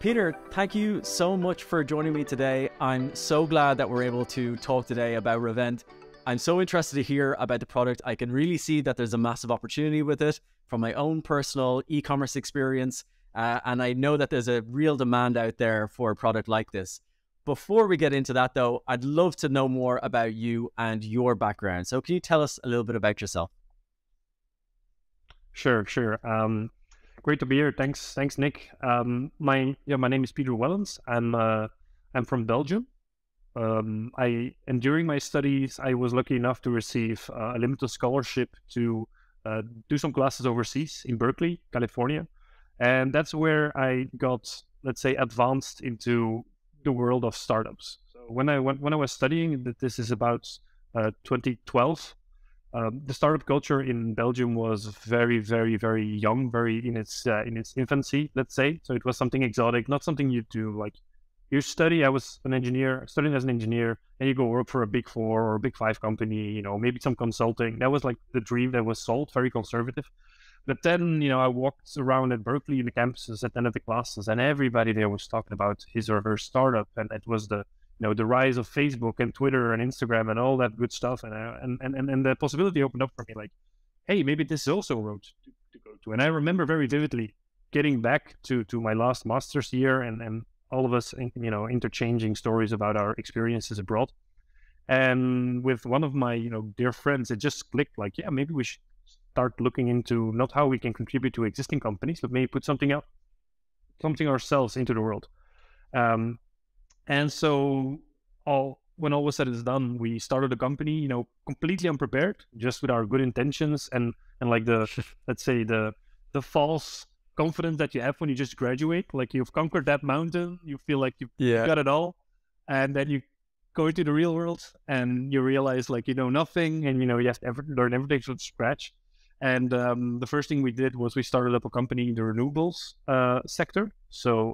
Peter, thank you so much for joining me today. I'm so glad that we're able to talk today about Revend. I'm so interested to hear about the product. I can really see that there's a massive opportunity with it from my own personal e-commerce experience. And I know that there's a real demand out there for a product like this. Before we get into that though, I'd love to know more about you and your background. So can you tell us a little bit about yourself? Sure. Great to be here. Thanks, Nick. My name is Peter Wellens. I'm from Belgium. And during my studies, I was lucky enough to receive a limited scholarship to do some classes overseas in Berkeley, California, and that's where I got, let's say, advanced into the world of startups. So when I was studying, this is about 2012. The startup culture in Belgium was very, very, very young, very in its infancy, let's say. So it was something exotic, not something you do. Like you study. I was an engineer, studying as an engineer, and you go work for a big four or a big five company. Maybe some consulting. That was like the dream that was sold, very conservative. But then, I walked around at Berkeley in the campuses at the end of the classes, and everybody there was talking about his or her startup, and it was the rise of Facebook and Twitter and Instagram and all that good stuff. And the possibility opened up for me, like, hey, maybe this is also a road to go to. And I remember very vividly getting back to my last master's year and all of us, interchanging stories about our experiences abroad. And with one of my, dear friends, it just clicked like, yeah, maybe we should start looking into not how we can contribute to existing companies, but maybe put something ourselves into the world. And so when all was said and done, we started a company, completely unprepared, just with our good intentions and like the, let's say the false confidence that you have when you just graduate, like you've conquered that mountain, you feel like you've got it all. And then you go into the real world and you realize like, you know nothing, and, you have to learn everything from scratch. And the first thing we did was we started up a company in the renewables sector. So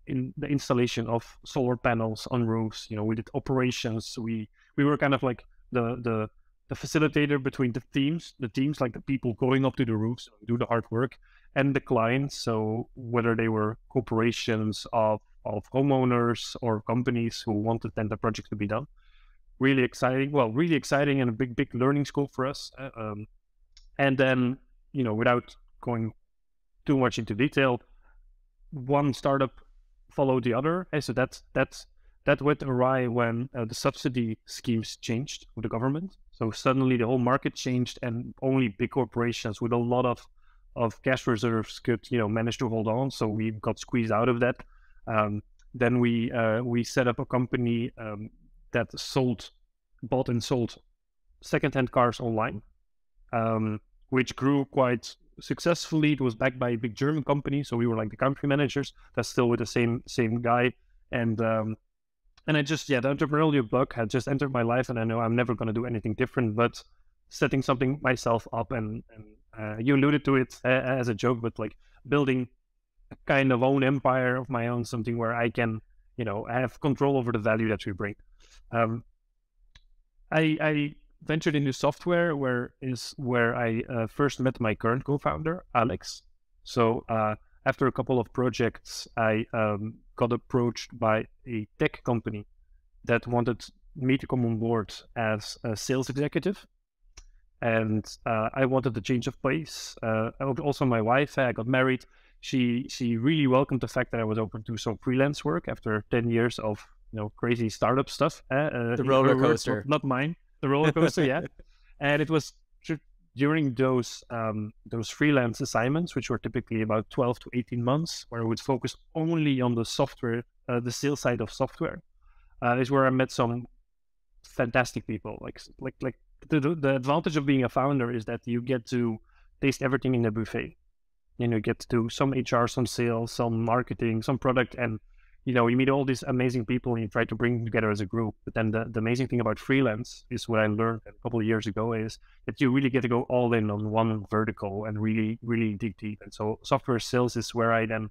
in the installation of solar panels on roofs, we did operations. We were kind of like the facilitator between the teams like the people going up to the roofs and do the hard work, and the clients. So whether they were corporations of homeowners or companies who wanted then the project to be done. Really exciting and a big learning scope for us. And then, without going too much into detail, one startup followed the other. So that went awry when the subsidy schemes changed with the government. So suddenly the whole market changed, and only big corporations with a lot of cash reserves could, manage to hold on. So we got squeezed out of that. Then we set up a company that bought and sold secondhand cars online, which grew quite successfully. It was backed by a big German company, so we were like the country managers. That's still with the same guy, and I just the entrepreneurial bug had just entered my life, and I know I'm never going to do anything different but setting something myself up. And you alluded to it as a joke, but like building a kind of own empire of my own, something where I can have control over the value that we bring. I ventured into software, where I first met my current co-founder, Alex. So after a couple of projects, I got approached by a tech company that wanted me to come on board as a sales executive. And I wanted a change of pace. Also, my wife, I got married. She really welcomed the fact that I was open to some freelance work after 10 years of crazy startup stuff. The roller coaster, not mine. The roller coaster, yeah. And it was during those freelance assignments, which were typically about 12 to 18 months, where I would focus only on the software, the sales side of software, is where I met some fantastic people. Like the advantage of being a founder is that you get to taste everything in the buffet. You get to do some HR, some sales, some marketing, some product, and you meet all these amazing people and you try to bring them together as a group. But then the amazing thing about freelance is what I learned a couple of years ago is that you really get to go all in on one vertical and really, really dig deep. And so software sales is where I then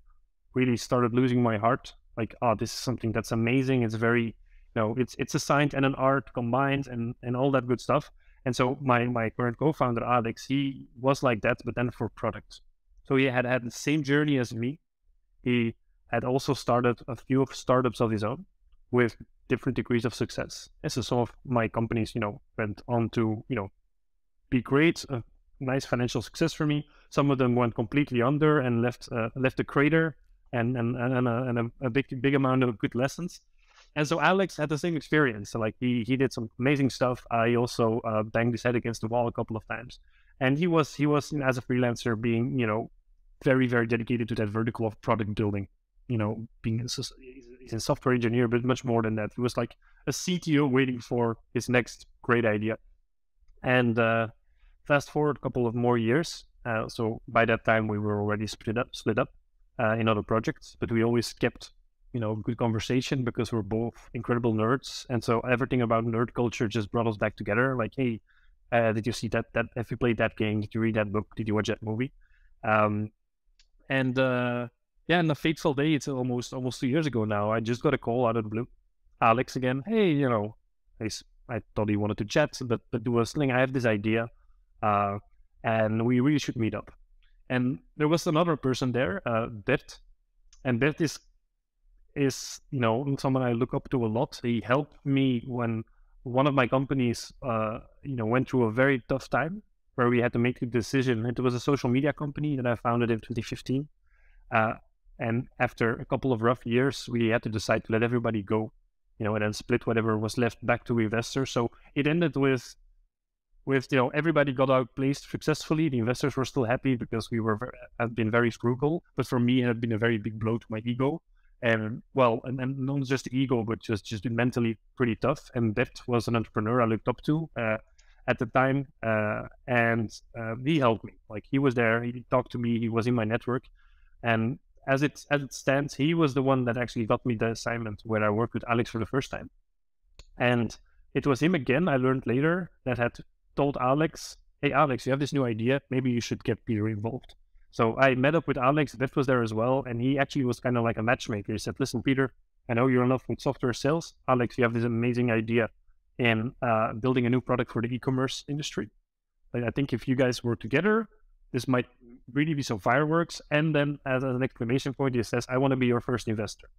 really started losing my heart. Like, this is something that's amazing. It's very, it's a science and an art combined and all that good stuff. And so my current co-founder, Alex, he was like that, but then for products. So he had the same journey as me. He had also started a few of startups of his own with different degrees of success. And so some of my companies, went on to, be great, a nice financial success for me. Some of them went completely under and left a crater and a big amount of good lessons. And so Alex had the same experience. So like he did some amazing stuff. I also banged his head against the wall a couple of times. And he was as a freelancer being, very, very dedicated to that vertical of product building, he's a software engineer, but much more than that. He was like a CTO waiting for his next great idea. And fast forward a couple of more years. So by that time, we were already split up in other projects, but we always kept, good conversation because we're both incredible nerds. And so everything about nerd culture just brought us back together. Like, hey, did you see that? Have you played that game? Did you read that book? Did you watch that movie? And on a fateful day, it's almost 2 years ago now, I just got a call out of the blue. Alex again, hey, I thought he wanted to chat, but do a sling. I have this idea, and we really should meet up. And there was another person there, Bert, and Bert is someone I look up to a lot. He helped me when one of my companies, went through a very tough time where we had to make a decision. It was a social media company that I founded in 2015. And after a couple of rough years, we had to decide to let everybody go, and then split whatever was left back to investors. So it ended with everybody got outplaced successfully. The investors were still happy because we had been very frugal. But for me, it had been a very big blow to my ego. And not just the ego, but just been mentally pretty tough. And Bert was an entrepreneur I looked up to at the time, and he helped me. Like, he was there, he talked to me, he was in my network, and as it stands, he was the one that actually got me the assignment where I worked with Alex for the first time. And it was him again, I learned later, that had told Alex, hey Alex, you have this new idea, maybe you should get Peter involved. So I met up with Alex, Bert was there as well, and he actually was kind of like a matchmaker. He said, listen, Peter, I know you're enough with software sales. Alex, you have this amazing idea in building a new product for the e-commerce industry. Like, I think if you guys work together, this might really be some fireworks. And then as an exclamation point, he says, I want to be your first investor.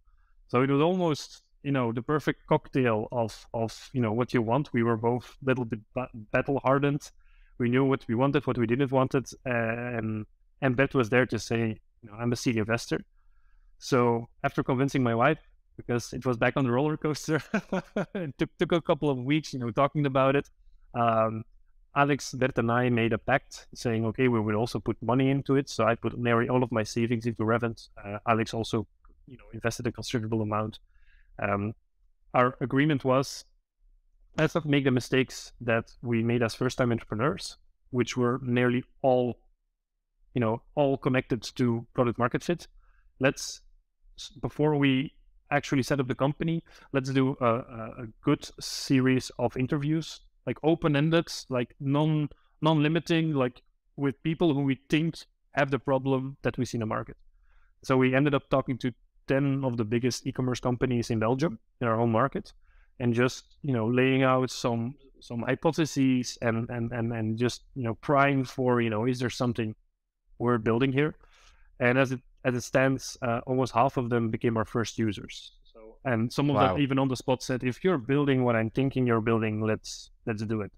So it was almost, the perfect cocktail of what you want. We were both a little bit battle hardened. We knew what we wanted, what we didn't want it. And Bert was there to say, I'm a seed investor. So after convincing my wife, because it was back on the roller coaster, it took a couple of weeks, talking about it. Alex, Bert, and I made a pact saying, okay, we will also put money into it. So I put nearly all of my savings into Revend. Alex also, invested a considerable amount. Our agreement was, let's not make the mistakes that we made as first-time entrepreneurs, which were nearly all connected to product market fit. Before we actually set up the company, let's do a good series of interviews, like open-ended, like non-limiting, like with people who we think have the problem that we see in the market. So we ended up talking to 10 of the biggest e-commerce companies in Belgium, in our home market, and just, laying out some hypotheses and just, prying for, is there something we're building here? And as it stands, almost half of them became our first users. So, and some of them even on the spot said, if you're building what I'm thinking you're building, let's do it.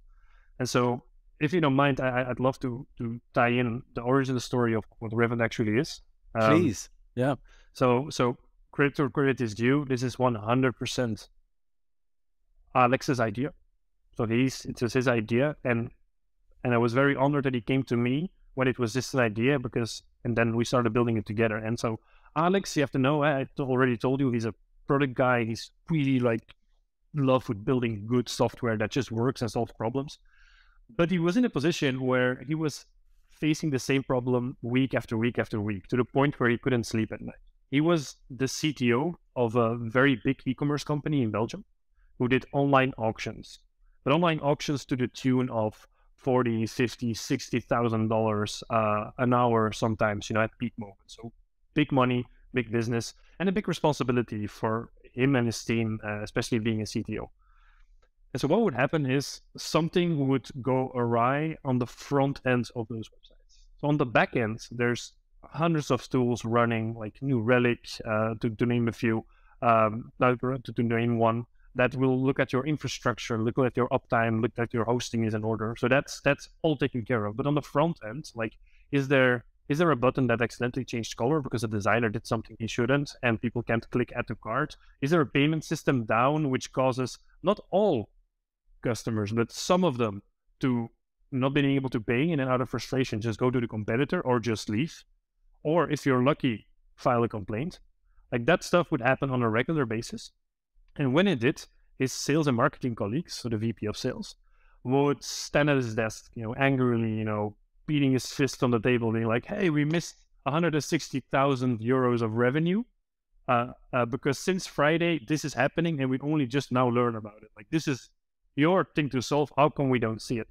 And so, if you don't mind, I'd love to tie in the origin story of what Revend actually is. Please, yeah. So credit where credit is due. This is 100% Alex's idea. So it was his idea, and I was very honored that he came to me when it was just an idea, and then we started building it together. And so Alex, you have to know, I already told you, he's a product guy. He's really love with building good software that just works and solves problems. But he was in a position where he was facing the same problem week after week after week, to the point where he couldn't sleep at night. He was the CTO of a very big e-commerce company in Belgium who did online auctions, but online auctions to the tune of $40,000, $50,000, $60,000 an hour sometimes, at peak moments. So big money, big business, and a big responsibility for him and his team, especially being a CTO. And so what would happen is something would go awry on the front end of those websites. So on the back end, there's hundreds of tools running, like New Relic, to name a few, to name one, that will look at your infrastructure, look at your uptime, look at your hosting is in order. So that's all taken care of. But on the front end, like, is there a button that accidentally changed color because a designer did something he shouldn't and people can't click add to cart? Is there a payment system down which causes not all customers, but some of them to not being able to pay and then out of frustration just go to the competitor or just leave? Or if you're lucky, file a complaint. Like, that stuff would happen on a regular basis. And when it did, his sales and marketing colleagues, so the VP of sales, would stand at his desk, angrily, beating his fist on the table, being like, hey, we missed 160,000 euros of revenue because since Friday, this is happening and we only just now learn about it. Like, this is your thing to solve. How come we don't see it?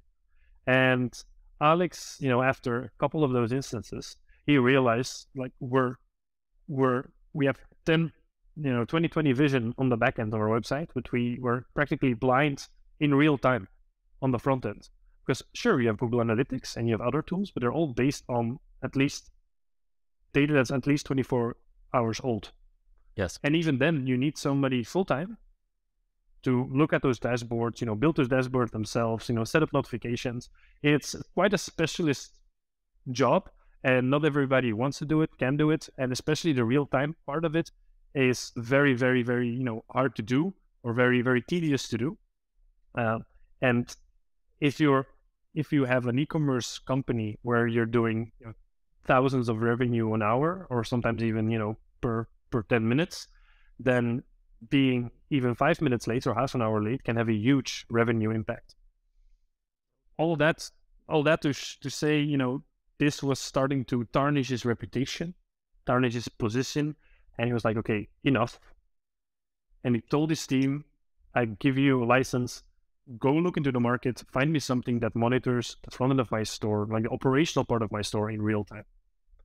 And Alex, after a couple of those instances, he realized, like, we have 20/20 vision on the back end of our website, but we were practically blind in real time on the front end. Because sure, you have Google Analytics and you have other tools, but they're all based on at least data that's at least 24 hours old. Yes. And even then, you need somebody full-time to look at those dashboards, build those dashboards themselves, set up notifications. It's quite a specialist job, and not everybody wants to do it, can do it. And especially the real-time part of it is very, very, very, hard to do, or very, very tedious to do. And if you have an e-commerce company where you're doing thousands of revenue an hour, or sometimes even per 10 minutes, then being even 5 minutes late or half an hour late can have a huge revenue impact. All that to say, this was starting to tarnish his reputation, tarnish his position, and he was like, okay, enough. And he told his team, I give you a license, go look into the market, find me something that monitors the front end of my store, like the operational part of my store in real time,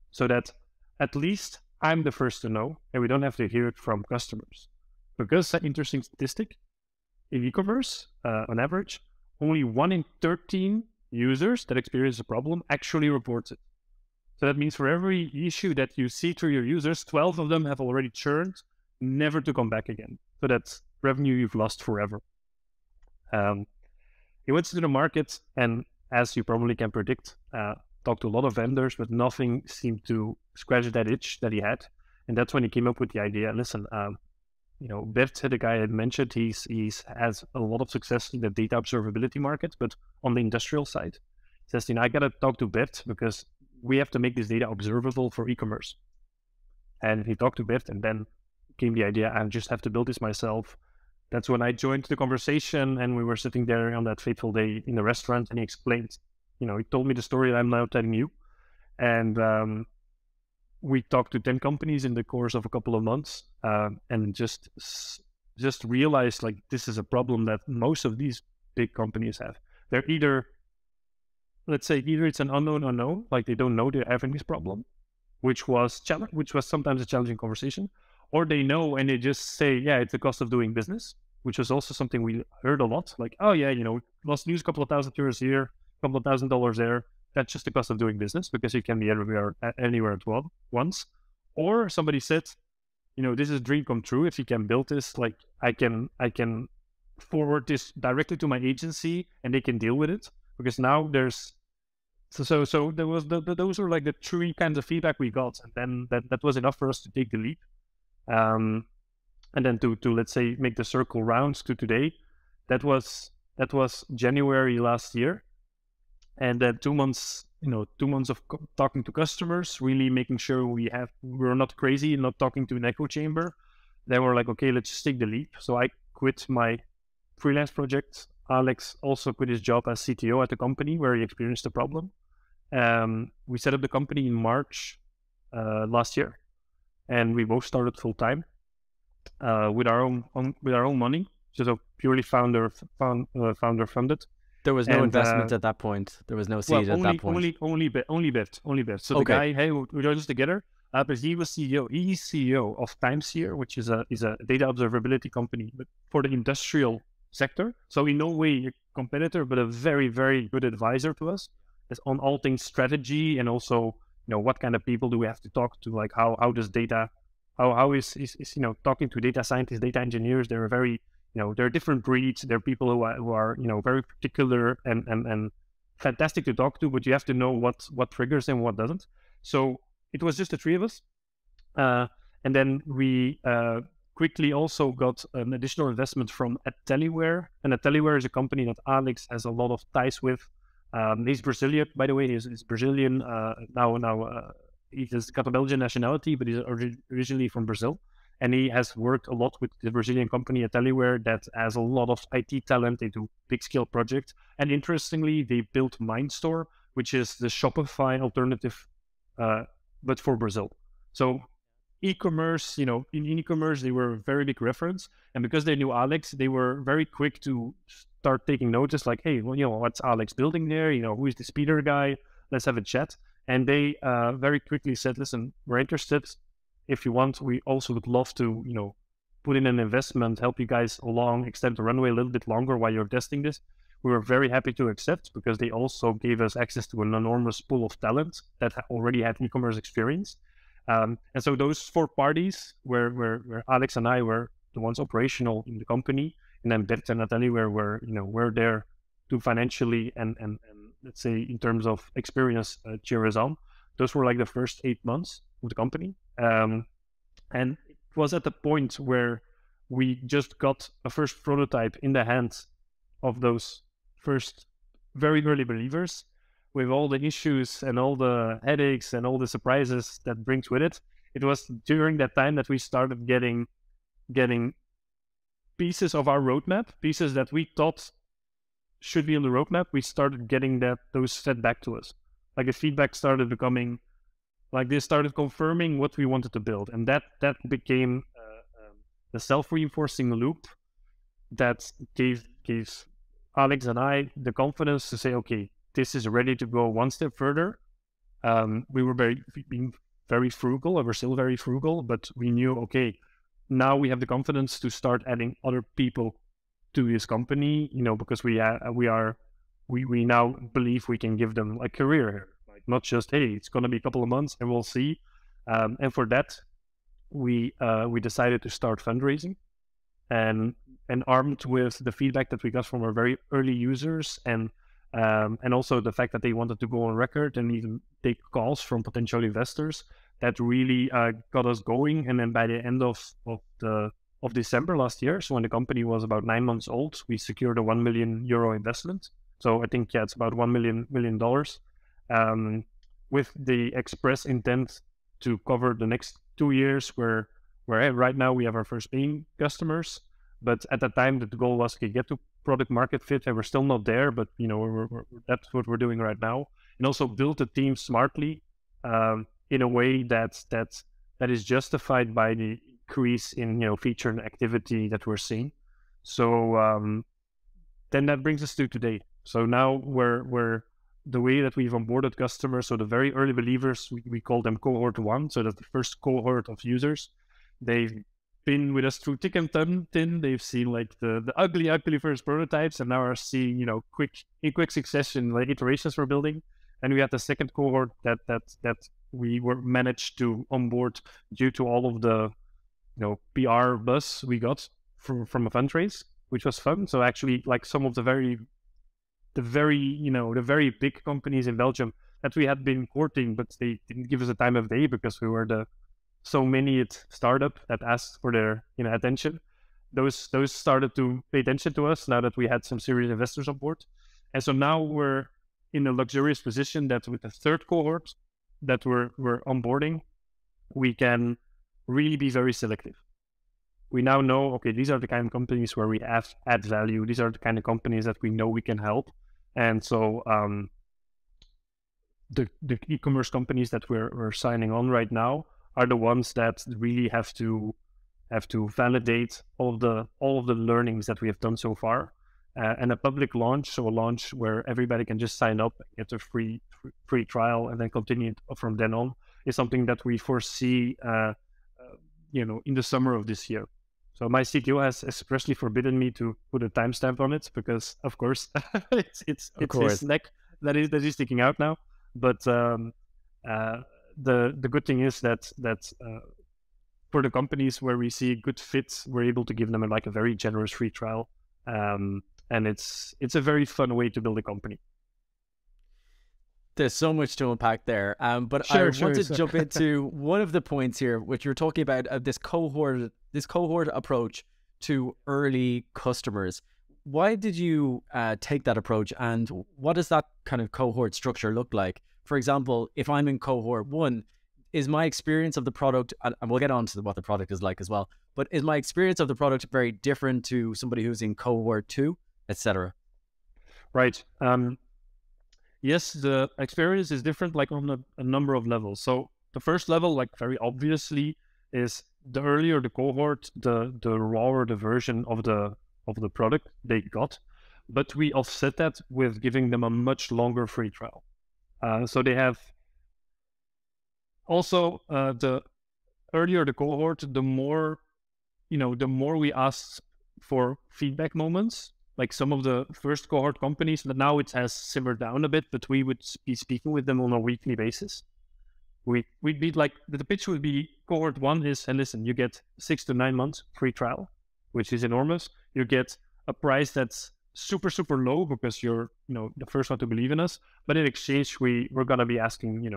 so that at least I'm the first to know and we don't have to hear it from customers. Because an interesting statistic, in e-commerce, on average, only 1 in 13 users that experience a problem actually reports it. So that means for every issue that you see through your users, 12 of them have already churned, never to come back again. So that's revenue you've lost forever. He went to the market, and as you probably can predict, talked to a lot of vendors, but nothing seemed to scratch that itch that he had. And that's when he came up with the idea, listen, Bert, the guy I had mentioned, he's has a lot of success in the data observability market, but on the industrial side, he says, I got to talk to Bert because we have to make this data observable for e-commerce. And he talked to Bert, and then came the idea, I just have to build this myself. That's when I joined the conversation, and we were sitting there on that fateful day in the restaurant, and he explained, he told me the story I'm now telling you. And we talked to 10 companies in the course of a couple of months, and just realized, like, this is a problem that most of these big companies have. They're either it's an unknown, like they don't know they're having this problem, which was sometimes a challenging conversation, or they know and they just say, yeah, it's the cost of doing business, which was also something we heard a lot. Like, oh yeah, lost a couple of €1,000 here, a couple of $1,000 there. That's just the cost of doing business because you can be anywhere at once. Or somebody said, this is a dream come true. If you can build this, like I can forward this directly to my agency and they can deal with it. Because now there's so there was those were like the three kinds of feedback we got, and then that was enough for us to take the leap. And then to let's say make the circle round to today, that was January last year. And then 2 months, 2 months of talking to customers, really making sure we're not crazy and not talking to an echo chamber. Then we're like, okay, let's just take the leap. So I quit my freelance project. Alex also quit his job as CTO at the company where he experienced the problem. We set up the company in March last year, and we both started full time with our own money, so purely founder funded. There was no investment at that point. There was no seed at that point. Only bet. So the guy, hey, we joined us together. But he was CEO. He's CEO of Times here, which is a data observability company, but for the industrial sector. So in no way a competitor, but a very, very good advisor to us. It's on all things strategy and also what kind of people do we have to talk to? Like how does data, how is talking to data scientists, data engineers? They're very, there are different breeds. There are people who are very particular and fantastic to talk to, but you have to know what triggers and what doesn't. So it was just the three of us. And then we quickly also got an additional investment from Ateliware. And Ateliware is a company that Alex has a lot of ties with. He's Brazilian, by the way. He's Brazilian now. He's got a Belgian nationality, but he's originally from Brazil. And he has worked a lot with the Brazilian company Ateliware that has a lot of IT talent. They do big scale projects. And interestingly, they built Mindstore, which is the Shopify alternative, but for Brazil. So e-commerce, in e-commerce, they were a very big reference. And because they knew Alex, they were very quick to start taking notice, like, hey, well, what's Alex building there? Who is this Peter guy? Let's have a chat. And they very quickly said, listen, we're interested. If you want, we also would love to, put in an investment, help you guys along, extend the runway a little bit longer while you're testing this. We were very happy to accept because they also gave us access to an enormous pool of talent that already had e-commerce experience. And so those four parties where Alex and I were the ones operational in the company, and then Bert and Ateliware were there to financially and let's say in terms of experience cheer us on. Those were like the first 8 months of the company. And it was at the point where we just got a first prototype in the hands of those first very early believers, with all the issues and all the headaches and all the surprises that brings with it. It was during that time that we started getting pieces of our roadmap, pieces that we thought should be on the roadmap. We started getting those fed back to us. Like the feedback started becoming, like they started confirming what we wanted to build. And that became the self-reinforcing loop that gave Alex and I the confidence to say, okay, this is ready to go one step further. We were being very frugal, and we're still very frugal, but we knew, okay, now we have the confidence to start adding other people to this company, because we now believe we can give them a career here, like not just, hey, it's going to be a couple of months and we'll see. And for that, we decided to start fundraising, and armed with the feedback that we got from our very early users, and also the fact that they wanted to go on record and even take calls from potential investors, that really got us going. And then by the end of December last year, so when the company was about 9 months old, we secured a €1 million investment. So I think, it's about $1 million, with the express intent to cover the next 2 years, where right now we have our first paying customers. But at the time, the goal was to get to product market fit, and we're still not there, but that's what we're doing right now. And also build the team smartly, in a way that is justified by the increase in feature and activity that we're seeing. So then that brings us to today. So now we're the way that we've onboarded customers. So the very early believers, we call them cohort 1. So that's the first cohort of users. They've been with us through thick and thin. They've seen like the ugly first prototypes, and now are seeing in quick succession, like iterations we're building. And we had the second cohort that we were managed to onboard due to all of the PR buzz we got from a fundraise, which was fun. So actually, like some of the very big companies in Belgium that we had been courting, but they didn't give us a time of day because we were the so many startup that asked for their attention. Those started to pay attention to us now that we had some serious investors on board. And so now we're in a luxurious position that with the third cohort that we're onboarding, we can really be very selective. We now know, okay, these are the kind of companies where we add value. These are the kind of companies that we know we can help. And so the e-commerce companies that we're signing on right now are the ones that really have to validate all of the learnings that we have done so far. And a public launch, so a launch where everybody can just sign up, get a free trial, and then continue from then on, is something that we foresee, in the summer of this year. So my CTO has expressly forbidden me to put a timestamp on it because, of course, it's his neck that is sticking out now. But the good thing is that for the companies where we see good fits, we're able to give them like a very generous free trial, and it's a very fun way to build a company. There's so much to unpack there, but I Sure, want to sure. jump into one of the points here, which you're talking about this cohort approach to early customers. Why did you take that approach, and what does that kind of cohort structure look like? For example, if I'm in cohort 1, is my experience of the product, and we'll get on to what the product is like as well, but is my experience of the product very different to somebody who's in cohort 2, etc.? Right. Yes, the experience is different, like on a number of levels. So the first level, like very obviously, is the earlier the cohort, the rawer the version of the product they got, but we offset that with giving them a much longer free trial. So they have also the earlier the cohort, the more we ask for feedback moments. Like some of the first cohort companies, but now it has simmered down a bit, but we would be speaking with them on a weekly basis. We'd be like, the pitch would be cohort 1 is, and listen, you get 6 to 9 months free trial, which is enormous. You get a price that's super, super low because you're, the first one to believe in us. But in exchange, we're going to be asking,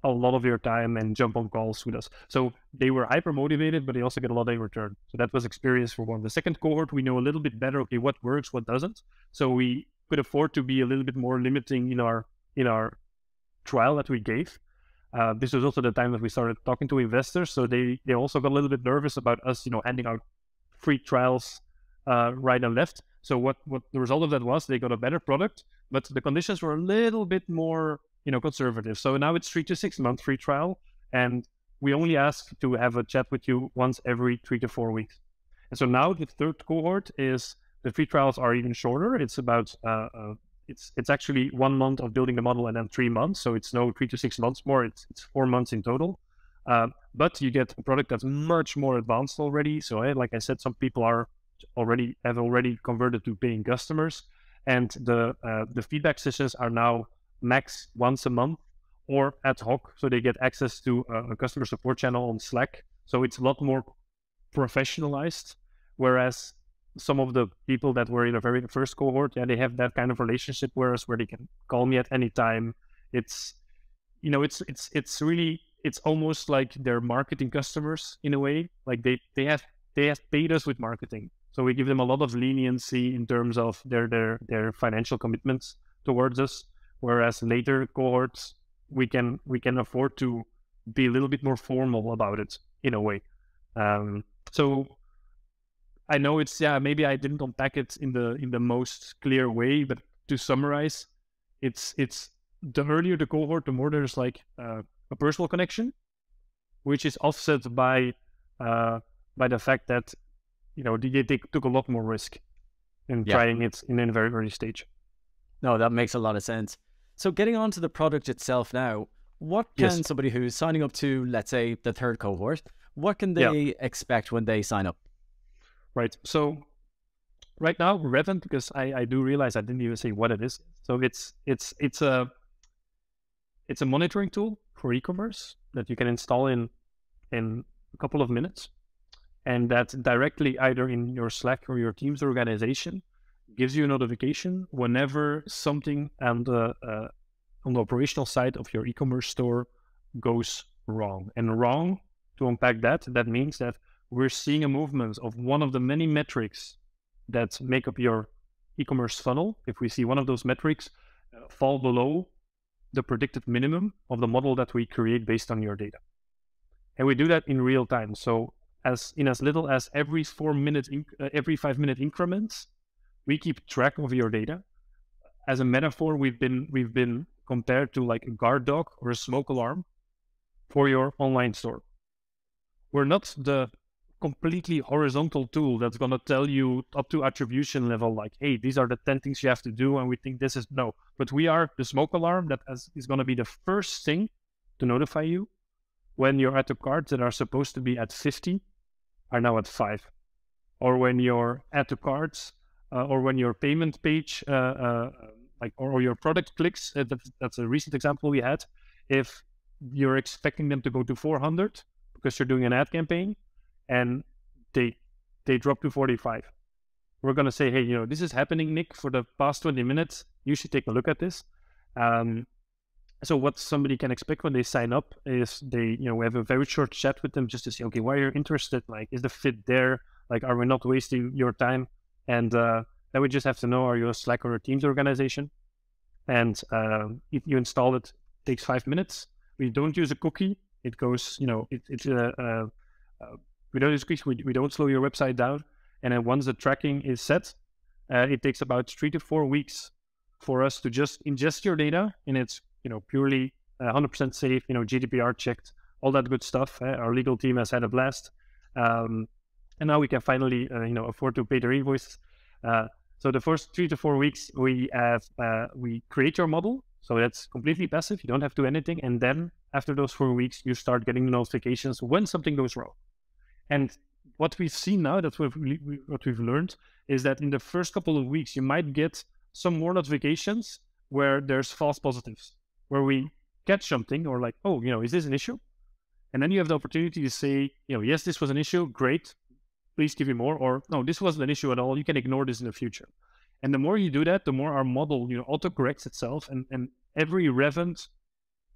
a lot of your time and jump on calls with us. So they were hyper motivated, but they also get a lot in return. So that was experience for one. The second cohort, we know a little bit better, okay, what works, what doesn't. So we could afford to be a little bit more limiting in our trial that we gave. This was also the time that we started talking to investors. So they also got a little bit nervous about us, handing out free trials right and left. So what the result of that was, they got a better product, but the conditions were a little bit more conservative. So now it's 3 to 6 month free trial, and we only ask to have a chat with you once every 3 to 4 weeks. And so now the third cohort is the free trials are even shorter. It's about it's actually 1 month of building the model and then 3 months. So it's no 3 to 6 months more. It's 4 months in total. But you get a product that's much more advanced already. So like I said, some people have already converted to paying customers, and the feedback sessions are now max once a month or ad hoc, so they get access to a customer support channel on Slack. So it's a lot more professionalized, whereas some of the people that were in a very first cohort, they have that kind of relationship where they can call me at any time. It's really, it's almost like they're marketing customers in a way. Like they have paid us with marketing, so we give them a lot of leniency in terms of their financial commitments towards us. Whereas later cohorts, we can afford to be a little bit more formal about it in a way. So I know it's, maybe I didn't unpack it in the most clear way, but to summarize, it's the earlier the cohort, the more there's like a personal connection, which is offset by the fact that they took a lot more risk in trying it in a very early stage. No, that makes a lot of sense. So getting on to the product itself now, what can somebody who's signing up to, let's say, the third cohort, what can they expect when they sign up? Right. So right now, Revend, because I do realize I didn't even say what it is. So it's a monitoring tool for e-commerce that you can install in a couple of minutes, and that directly either in your Slack or your Teams organization gives you a notification whenever something on the operational side of your e-commerce store goes wrong. And wrong, to unpack that means that we're seeing a movement of one of the many metrics that make up your e-commerce funnel. If we see one of those metrics fall below the predicted minimum of the model that we create based on your data. And we do that in real time. So as little as every 5 minute increments, we keep track of your data. As a metaphor, we've been compared to like a guard dog or a smoke alarm for your online store. We're not the completely horizontal tool that's going to tell you up to attribution level, like, hey, these are the 10 things you have to do, and we think this is no. But we are the smoke alarm that is going to be the first thing to notify you when your add to carts that are supposed to be at 50 are now at 5, or when your add to carts or when your payment page or your product clicks, that's a recent example we had. If you're expecting them to go to 400 because you're doing an ad campaign, and they drop to 45. We're going to say, hey, this is happening, Nick, for the past 20 minutes. You should take a look at this. So what somebody can expect when they sign up is we have a very short chat with them just to say, okay, why are you interested? Like, is the fit there? Like, are we not wasting your time? And then we just have to know, are you a Slack or a Teams organization? And if you install it, it takes 5 minutes. We don't use a cookie. It goes, we don't use cookies. We don't slow your website down. And then once the tracking is set, it takes about 3 to 4 weeks for us to just ingest your data, and it's purely 100% safe, GDPR checked, all that good stuff. Our legal team has had a blast, and now we can finally afford to pay their invoice. So the first 3 to 4 weeks, we create your model, so that's completely passive. You don't have to do anything, and then after those 4 weeks, you start getting the notifications when something goes wrong. And what we've seen now, what we've learned, is that in the first couple of weeks, you might get some more notifications where there's false positives, where we catch something or like, oh, is this an issue? And then you have the opportunity to say, yes, this was an issue, great, please give me more, or no, this wasn't an issue at all, you can ignore this in the future. And the more you do that, the more our model, auto-corrects itself, and every Revend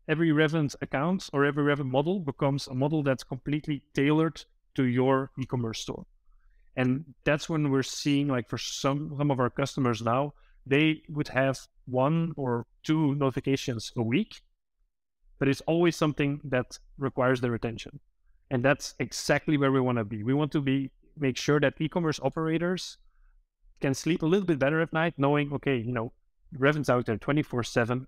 account or every Revend model becomes a model that's completely tailored to your e-commerce store. And that's when we're seeing, like, for some of our customers now, they would have 1 or 2 notifications a week, but it's always something that requires their attention. And that's exactly where we want to be. We want to make sure that e-commerce operators can sleep a little bit better at night, knowing, okay, Revend's out there 24/7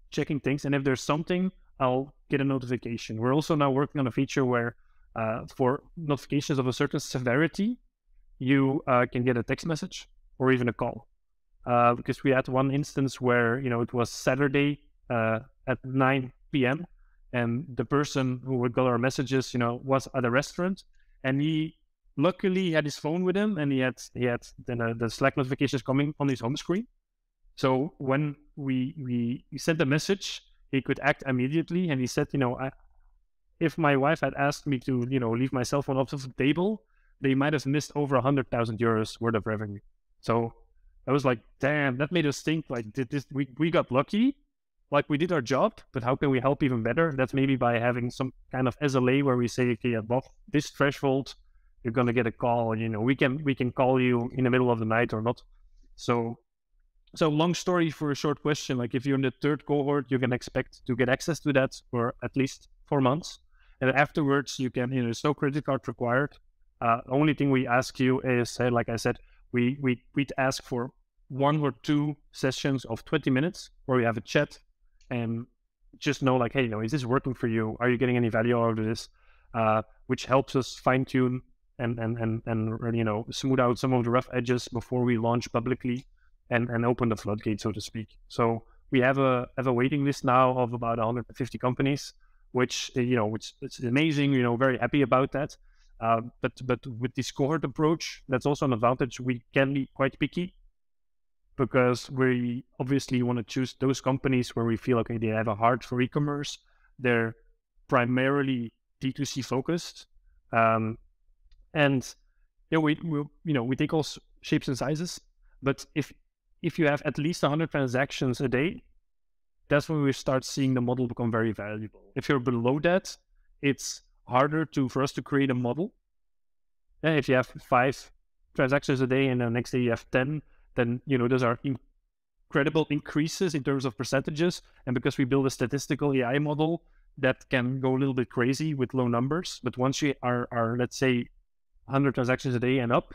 checking things, and if there's something, I'll get a notification. We're also now working on a feature where for notifications of a certain severity, you can get a text message or even a call. Because we had one instance where, it was Saturday at 9 p.m. and the person who would get our messages, was at a restaurant, and he luckily had his phone with him, and he had then the Slack notifications coming on his home screen. So when we sent a message, he could act immediately, and he said, if my wife had asked me to, leave my cell phone off the table, they might have missed over 100,000 euros worth of revenue. So I was like, damn, that made us think, like, we got lucky, like, we did our job, but how can we help even better? That's maybe by having some kind of SLA where we say, okay, above this threshold, you're going to get a call, and, we can call you in the middle of the night or not. So long story for a short question, like, if you're in the 3rd cohort, you can expect to get access to that for at least 4 months. And afterwards, you can, there's no credit card required. Only thing we ask you is, like I said, we'd ask for 1 or 2 sessions of 20 minutes where we have a chat and just know, like, hey, is this working for you? Are you getting any value out of this? Which helps us fine tune and smooth out some of the rough edges before we launch publicly and open the floodgate, so to speak. So we have a waiting list now of about 150 companies, which it's amazing. Very happy about that. But with this cohort approach, that's also an advantage. We can be quite picky because we obviously want to choose those companies where we feel, okay, they have a heart for e-commerce. They're primarily D2C focused, and we take all shapes and sizes. But if you have at least 100 transactions a day, that's when we start seeing the model become very valuable. If you're below that, it's harder for us to create a model. And if you have 5 transactions a day and the next day you have 10, then those are incredible increases in terms of percentages. And because we build a statistical AI model, that can go a little bit crazy with low numbers. But once you are let's say 100 transactions a day and up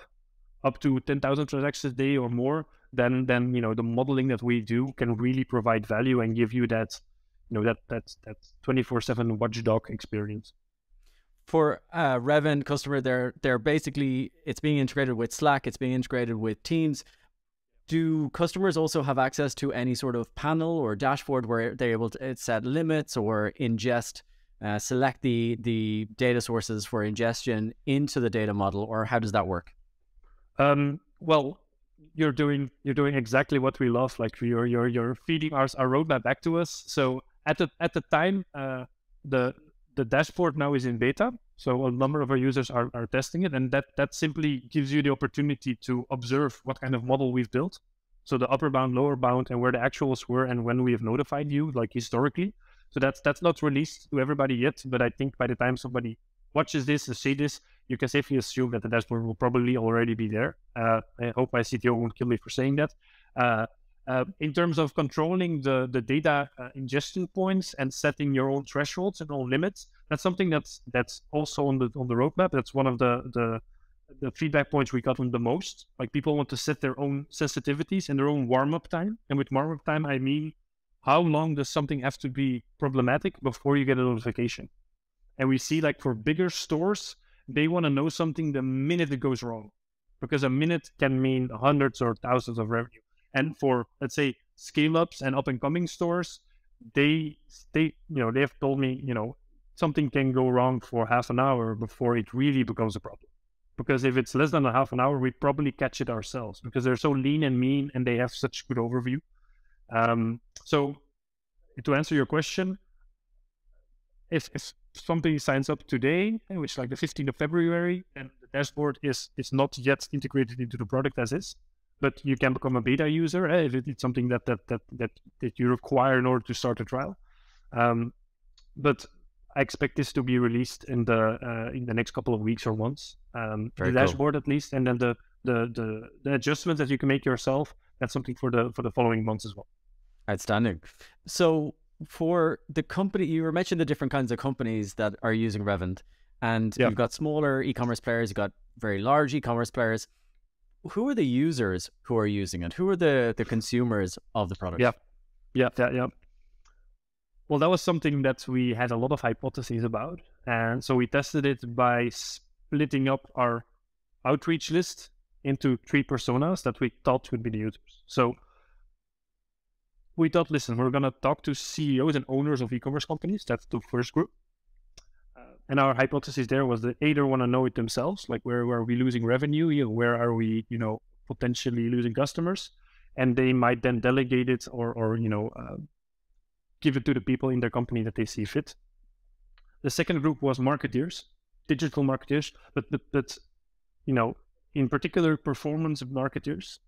to 10,000 transactions a day or more, then the modeling that we do can really provide value and give you that 24/7 watchdog experience. For a Revend customer, they're basically, it's being integrated with Slack, it's being integrated with Teams. Do customers also have access to any sort of panel or dashboard where they're able to set limits or ingest, select the data sources for ingestion into the data model, or how does that work? Well, you're doing exactly what we love. Like, you're feeding our roadmap back to us. So At the time, the dashboard now is in beta, so a number of our users are testing it, and that simply gives you the opportunity to observe what kind of model we've built. So the upper bound, lower bound, and where the actuals were, and when we have notified you, like historically. So that's not released to everybody yet, but I think by the time somebody watches this and see this, you can safely assume that the dashboard will probably already be there. I hope my CTO won't kill me for saying that. In terms of controlling the data ingestion points and setting your own thresholds and own limits, that's something that's also on the roadmap. That's one of the feedback points we got from the most. Like, people want to set their own sensitivities and their own warm-up time. And with warm-up time, I mean, how long does something have to be problematic before you get a notification? And we see, like, for bigger stores, they want to know something the minute it goes wrong, because a minute can mean hundreds or thousands of revenue. And for, let's say, scale-ups and up-and-coming stores, they have told me, something can go wrong for half an hour before it really becomes a problem. Because if it's less than a half an hour, we probably catch it ourselves, because they're so lean and mean and they have such good overview. So to answer your question, if somebody signs up today, which is like the 15th of February, and the dashboard is not yet integrated into the product as is, but you can become a beta user if it's something that you require in order to start a trial. But I expect this to be released in the next couple of weeks or months. The dashboard at least, and then the adjustments that you can make yourself. That's something for the following months as well. Outstanding. So for the company, you were mentioning the different kinds of companies that are using Revend, and you've got smaller e-commerce players, you've got very large e-commerce players. Who are the users who are using it? Who are the consumers of the product? Yeah. Well, that was something that we had a lot of hypotheses about. And so we tested it by splitting up our outreach list into 3 personas that we thought would be the users. So we thought, listen, we're going to talk to CEOs and owners of e-commerce companies. That's the first group. And our hypothesis there was that either want to know it themselves, like where are we losing revenue, where are we, potentially losing customers, and they might then delegate it or give it to the people in their company that they see fit. The second group was marketeers, digital marketeers, but in particular performance marketeers,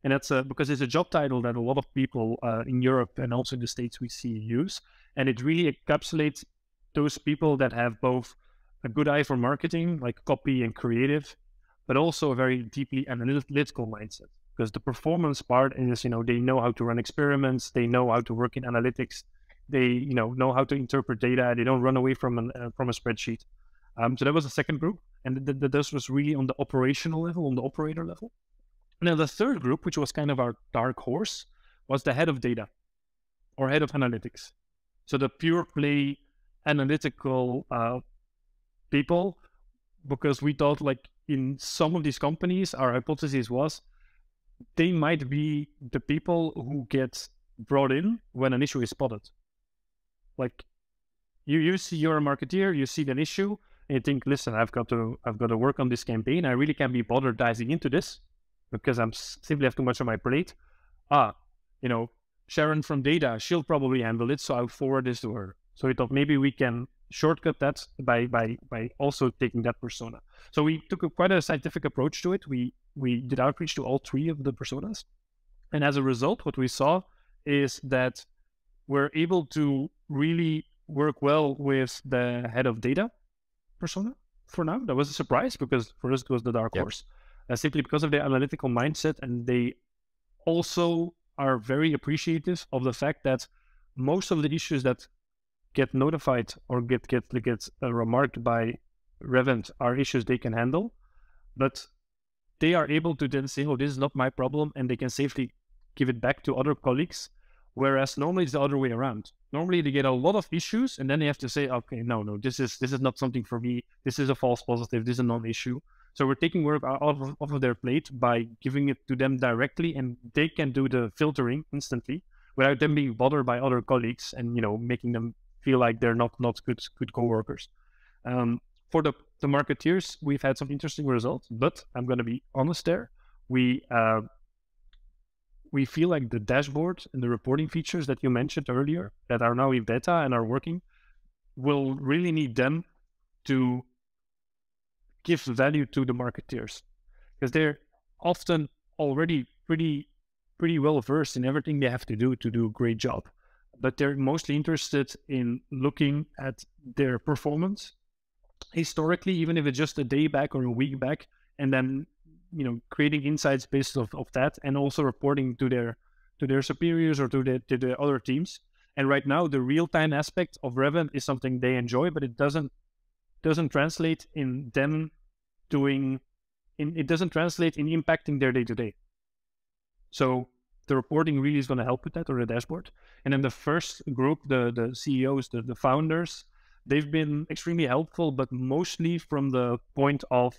and that's because it's a job title that a lot of people in Europe and also in the States we see use, and it really encapsulates those people that have both a good eye for marketing, like copy and creative, but also a very deeply analytical mindset. Because the performance part is, they know how to run experiments, they know how to work in analytics, they, know how to interpret data, they don't run away from a spreadsheet. So that was the second group, and this was really on the operational level, on the operator level. And then the third group, which was kind of our dark horse, was the head of data or head of analytics. So the pure play analytical people, because we thought, like, in some of these companies, our hypothesis was they might be the people who get brought in when an issue is spotted. Like, you see, you're a marketeer, you see an issue, and you think, listen, I've got to work on this campaign. I really can't be bothered diving into this because I'm simply have too much on my plate. Sharon from data, she'll probably handle it, so I'll forward this to her. So we thought maybe we can shortcut that by also taking that persona. So we took quite a scientific approach to it. We did outreach to all 3 of the personas. And as a result, what we saw is that we're able to really work well with the head of data persona for now. That was a surprise because for us it was the dark horse. Simply because of their analytical mindset, and they also are very appreciative of the fact that most of the issues that get notified or get remarked by Revend are issues they can handle, but they are able to then say, oh, this is not my problem, and they can safely give it back to other colleagues, whereas normally it's the other way around. Normally they get a lot of issues, and then they have to say, okay, no, this is not something for me, this is a false positive, this is a non-issue. So we're taking work off of their plate by giving it to them directly, and they can do the filtering instantly without them being bothered by other colleagues and making them feel like they're not good co-workers. For the marketeers, we've had some interesting results, but I'm going to be honest there. We we feel like the dashboard and the reporting features that you mentioned earlier that are now in beta and are working will really need them to give value to the marketeers, because they're often already pretty well versed in everything they have to do a great job, but they're mostly interested in looking at their performance historically, even if it's just a day back or a week back, and then creating insights based of that, and also reporting to their superiors or to the other teams. And right now, the real-time aspect of Revend is something they enjoy, but it doesn't translate in them it doesn't translate in impacting their day-to-day. So the reporting really is going to help with that, or the dashboard. And then the first group, the CEOs, the founders, they've been extremely helpful, but mostly from the point of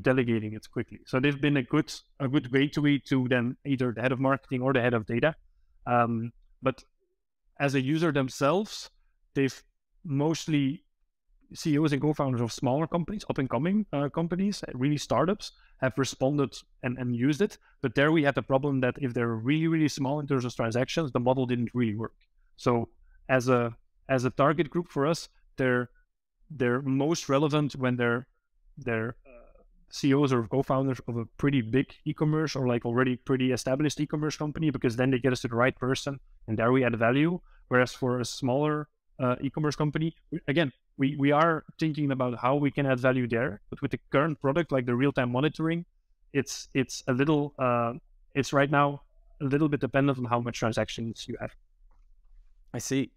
delegating it quickly. So they've been a good gateway to then either the head of marketing or the head of data. But as a user themselves, they've mostly CEOs and co-founders of smaller companies, up-and-coming companies, really startups, have responded and used it. But there we had the problem that if they're really, really small in terms of transactions, the model didn't really work. So as a target group for us, they're most relevant when they're CEOs or co-founders of a pretty big e-commerce or like already pretty established e-commerce company, because then they get us to the right person and there we add value. Whereas for a smaller e-commerce company, again, we are thinking about how we can add value there, but with the current product, like the real-time monitoring, it's a little, it's right now a little bit dependent on how much transactions you have. I see.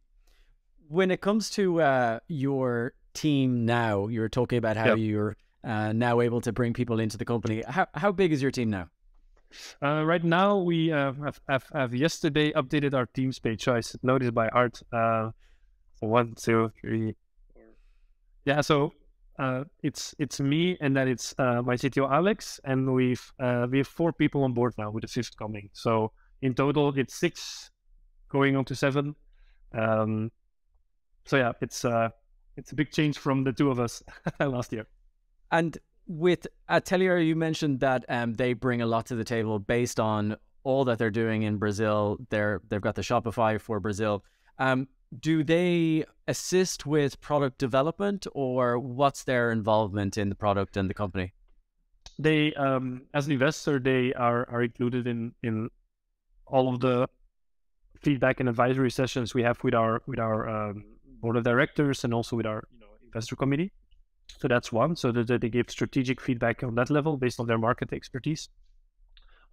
When it comes to your team now, you're talking about how you're now able to bring people into the company. How big is your team now? Right now, we have yesterday updated our Teams page. So I noticed by heart. 1, 2, 3, 4. Yeah, so it's me, and then it's my CTO Alex, and we have 4 people on board now, with the 5th coming. So in total, it's 6, going on to 7. So yeah, it's a big change from the 2 of us last year. And with Atelier, you mentioned that they bring a lot to the table based on all that they're doing in Brazil. They've got the Shopify for Brazil. Do they assist with product development, or what's their involvement in the product and the company? They, as an investor, they are included in all of the feedback and advisory sessions we have with our board of directors and also with our investor committee. So that's one. So that they give strategic feedback on that level based on their market expertise.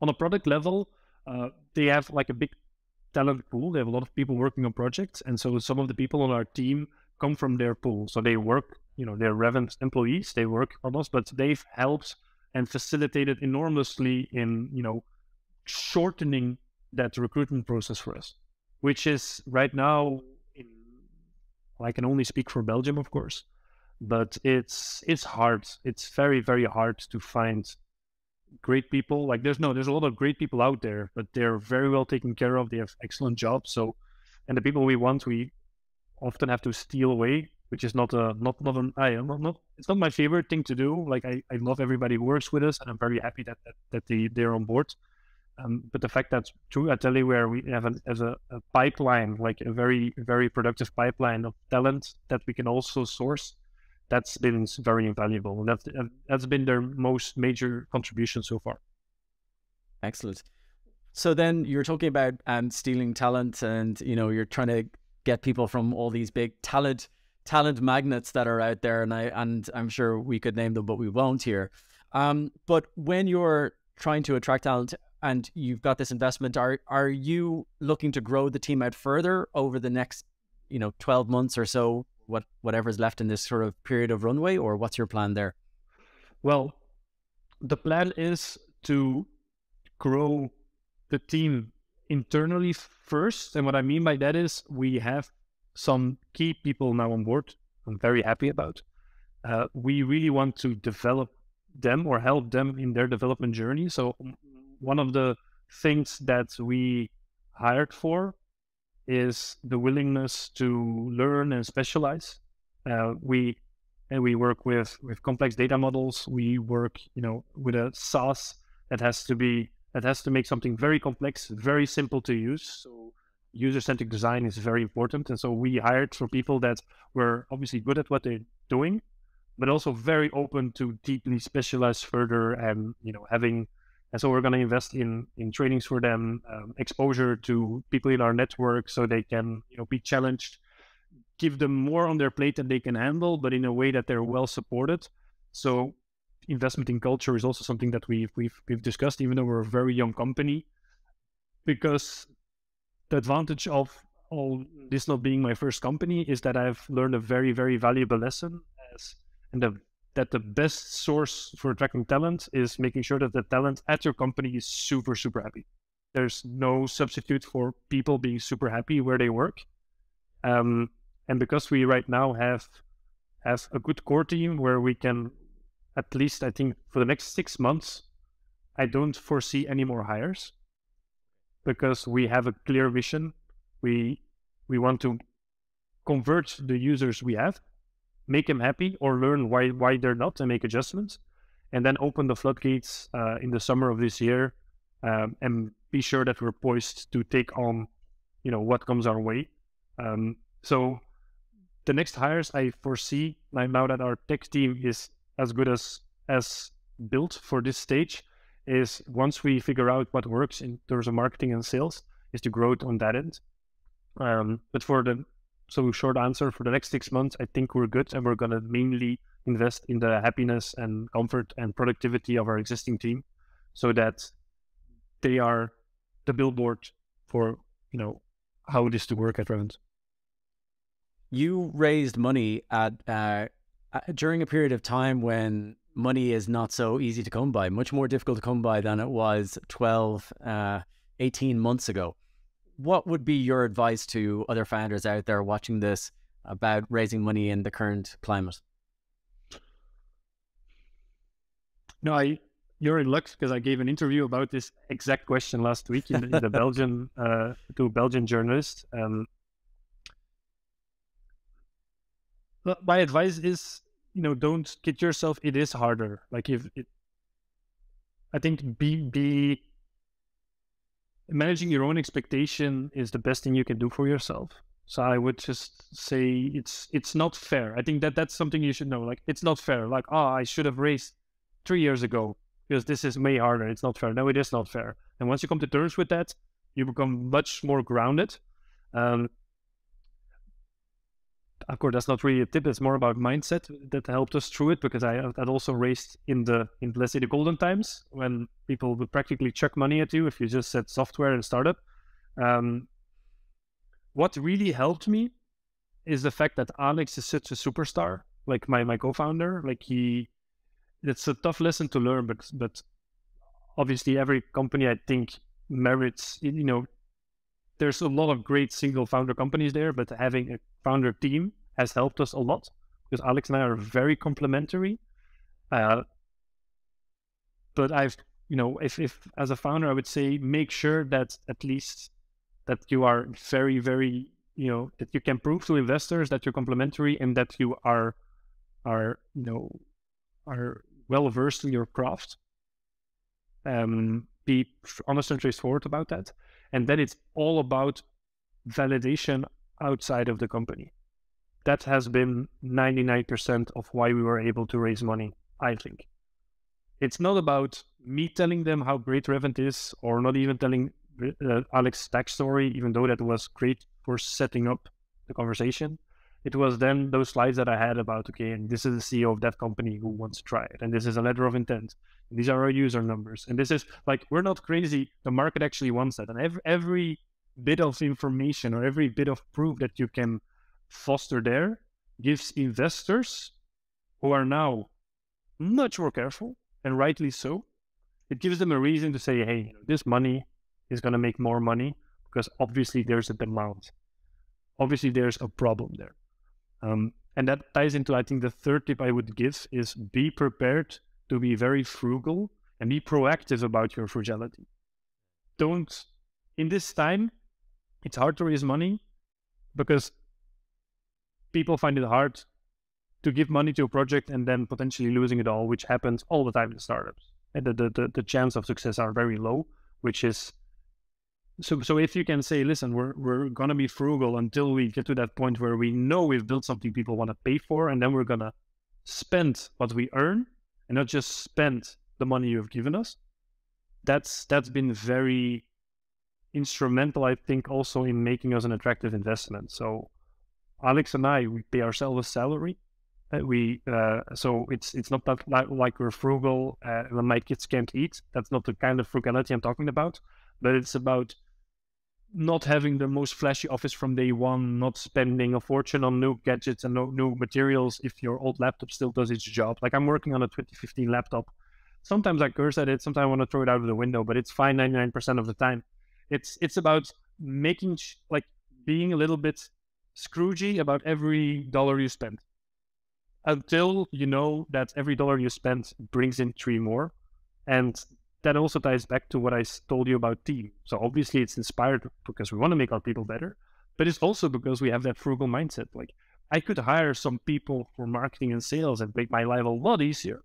On a product level, they have like a big talent pool. They have a lot of people working on projects, and so some of the people on our team come from their pool. So they work, they're Revend employees. They work on us, but they've helped and facilitated enormously in shortening that recruitment process for us, which is right now, I can only speak for Belgium, of course, but it's hard. It's very, very hard to find great people. Like there's a lot of great people out there, but they're very well taken care of. They have excellent jobs. So, and the people we want, we often have to steal away, which is not it's not my favorite thing to do. Like I love everybody who works with us, and I'm very happy that they're on board. But the fact that through Atelier, where we have a pipeline, like a very, very productive pipeline of talent that we can also source, that's been very invaluable. And that's been their most major contribution so far. Excellent. So then you're talking about stealing talent, and you're trying to get people from all these big talent magnets that are out there, and I'm sure we could name them, but we won't here. But when you're trying to attract talent and you've got this investment, are you looking to grow the team out further over the next 12 months or so, whatever's left in this sort of period of runway, or what's your plan there? Well, the plan is to grow the team internally first. And what I mean by that is we have some key people now on board I'm very happy about. We really want to develop them or help them in their development journey. So one of the things that we hired for is the willingness to learn and specialize. We work with complex data models. We work, with a SaaS that has to be that has to make something very complex, very simple to use. So user-centric design is very important. And so we hired for people that were obviously good at what they're doing, but also very open to deeply specialize further and, having, and so we're going to invest in trainings for them, exposure to people in our network so they can, be challenged, give them more on their plate than they can handle, but in a way that they're well supported. So investment in culture is also something that we've discussed, even though we're a very young company, because the advantage of all this not being my first company is that I've learned a very, very valuable lesson that the best source for attracting talent is making sure that the talent at your company is super, super happy. There's no substitute for people being super happy where they work. And because we right now have a good core team where we can, at least I think for the next 6 months, I don't foresee any more hires because we have a clear vision. We want to convert the users we have, make them happy or learn why they're not and make adjustments, and then open the floodgates in the summer of this year and be sure that we're poised to take on, what comes our way. So the next hires I foresee, now that our tech team is as good as built for this stage, is once we figure out what works in terms of marketing and sales, is to grow it on that end. But short answer, for the next 6 months, I think we're good, and we're going to mainly invest in the happiness and comfort and productivity of our existing team so that they are the billboard for, how it is to work at Revend. You raised money during a period of time when money is not so easy to come by, much more difficult to come by than it was 12, 18 months ago. What would be your advice to other founders out there watching this about raising money in the current climate? No, you're in luck because I gave an interview about this exact question last week in the Belgian to a Belgian journalist. My advice is, don't kid yourself. It is harder. I think be managing your own expectation is the best thing you can do for yourself. So I would just say it's not fair. I think that's something you should know. It's not fair. I should have raised 3 years ago because this is way harder. It's not fair. No, it is not fair. And once you come to terms with that, you become much more grounded. Of course, that's not really a tip. It's more about mindset that helped us through it, because I had also raised in let's say the golden times when people would practically chuck money at you if you just said software and startup. What really helped me is the fact that Alex is such a superstar, like my co-founder. It's a tough lesson to learn, but obviously every company I think merits, there's a lot of great single founder companies there, but having a founder team has helped us a lot because Alex and I are very complementary. But if as a founder, I would say make sure that at least that you are very, very, that you can prove to investors that you're complementary and that you are well versed in your craft. Be honest and straightforward about that. And then it's all about validation outside of the company. That has been 99% of why we were able to raise money, I think. It's not about me telling them how great Revend is, or not even telling Alex's backstory, even though that was great for setting up the conversation. It was then those slides that I had about, okay, and this is the CEO of that company who wants to try it, and this is a letter of intent. These are our user numbers. And this is we're not crazy. The market actually wants that. And every bit of information or every bit of proof that you can foster there gives investors, who are now much more careful, and rightly so, it gives them a reason to say, hey, this money is going to make more money because obviously there's a demand. Obviously there's a problem there. And that ties into, I think, the third tip I would give is be prepared to be very frugal and be proactive about your frugality. In this time, it's hard to raise money because people find it hard to give money to a project and then potentially losing it all, which happens all the time in startups. And the chance of success are very low. which is, so if you can say, listen, we're going to be frugal until we get to that point where we know we've built something people want to pay for, and then we're going to spend what we earn and not just spend the money you've given us. That's been very instrumental, I think, also in making us an attractive investment. So Alex and I, we pay ourselves a salary. So it's not that like we're frugal when my kids can't eat. That's not the kind of frugality I'm talking about, but it's about not having the most flashy office from day one, not spending a fortune on new gadgets and new materials if your old laptop still does its job. Like I'm working on a 2015 laptop. Sometimes I curse at it, sometimes I want to throw it out of the window, but it's fine 99% of the time. It's about making, like being a little bit Scroogey about every dollar you spend, until you know that every dollar you spend brings in 3 more. And that also ties back to what I told you about team. So obviously it's inspired because we want to make our people better, but it's also because we have that frugal mindset. Like I could hire some people for marketing and sales and make my life a lot easier,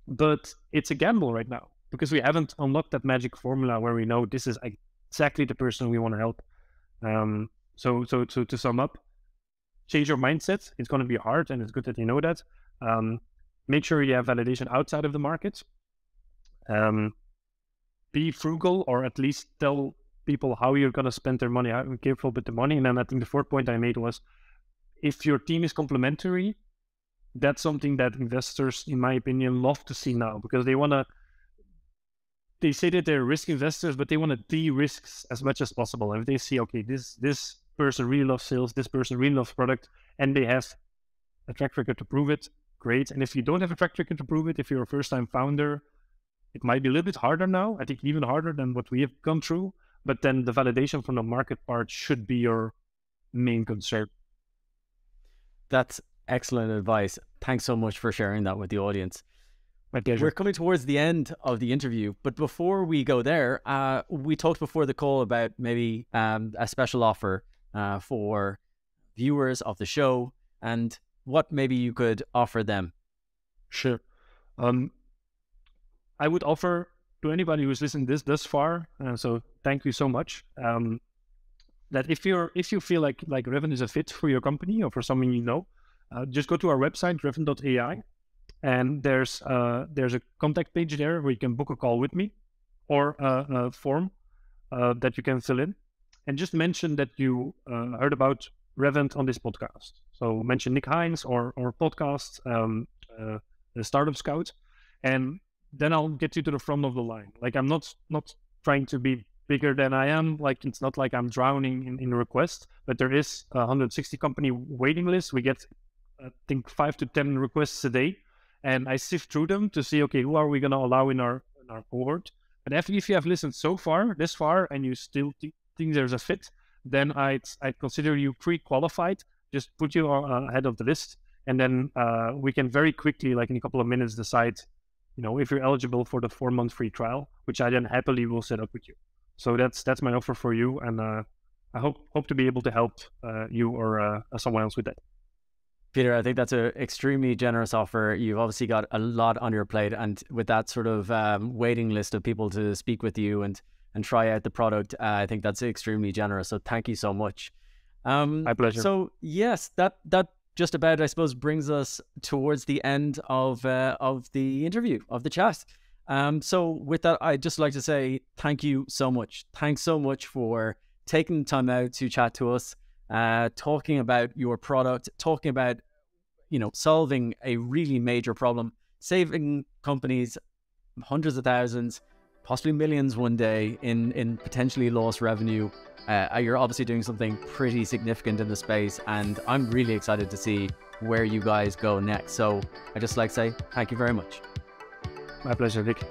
but it's a gamble right now because we haven't unlocked that magic formula where we know this is exactly the person we want to help. So to sum up, change your mindset. It's going to be hard, and it's good that you know that. Make sure you have validation outside of the market. Be frugal, or at least tell people how you're going to spend their money. Be careful with the money. And then I think the 4th point I made was, if your team is complementary, that's something that investors, in my opinion, love to see now, because they say that they're risk investors, but they want to de-risk as much as possible. And if they see, okay, this person really loves sales, this person really loves product, and they have a track record to prove it, great. And if you don't have a track record to prove it, if you're a first-time founder, it might be a little bit harder now. I think even harder than what we have gone through. But then the validation from the market part should be your main concern. That's excellent advice. Thanks so much for sharing that with the audience. My pleasure. We're coming towards the end of the interview, but before we go there, we talked before the call about maybe a special offer for viewers of the show, and what maybe you could offer them. Sure. I would offer to anybody who's listened to this thus far, so thank you so much, that if you feel like Revend is a fit for your company or for someone you know, just go to our website, Revend.ai, and there's a contact page there where you can book a call with me, or a form that you can fill in, and just mention that you heard about Revend on this podcast. So mention Nick Hynes or podcast, the Startup Scout, and then I'll get you to the front of the line. Like I'm not trying to be bigger than I am. Like it's not like I'm drowning in requests, but there is a 160 company waiting list. We get, I think, 5 to 10 requests a day, and I sift through them to see, okay, who are we going to allow in our cohort? But if you have listened this far, and you still think there's a fit, then I'd consider you pre-qualified. Just put you ahead of the list, and then we can very quickly, like in a couple of minutes, decide, if you're eligible for the 4-month free trial, which I then happily will set up with you. So that's my offer for you, and I hope to be able to help you or someone else with that. Peter, I think that's an extremely generous offer. You've obviously got a lot on your plate, and with that sort of waiting list of people to speak with you and try out the product, I think that's extremely generous. So thank you so much. My pleasure. So yes, that just about, I suppose, brings us towards the end of the interview, of the chat. So with that, I'd just like to say thank you so much. Thanks so much for taking the time out to chat to us, talking about your product, talking about, solving a really major problem, saving companies hundreds of thousands, possibly millions one day in potentially lost revenue. You're obviously doing something pretty significant in the space, and I'm really excited to see where you guys go next. So I just like to say thank you very much. My pleasure, Vic.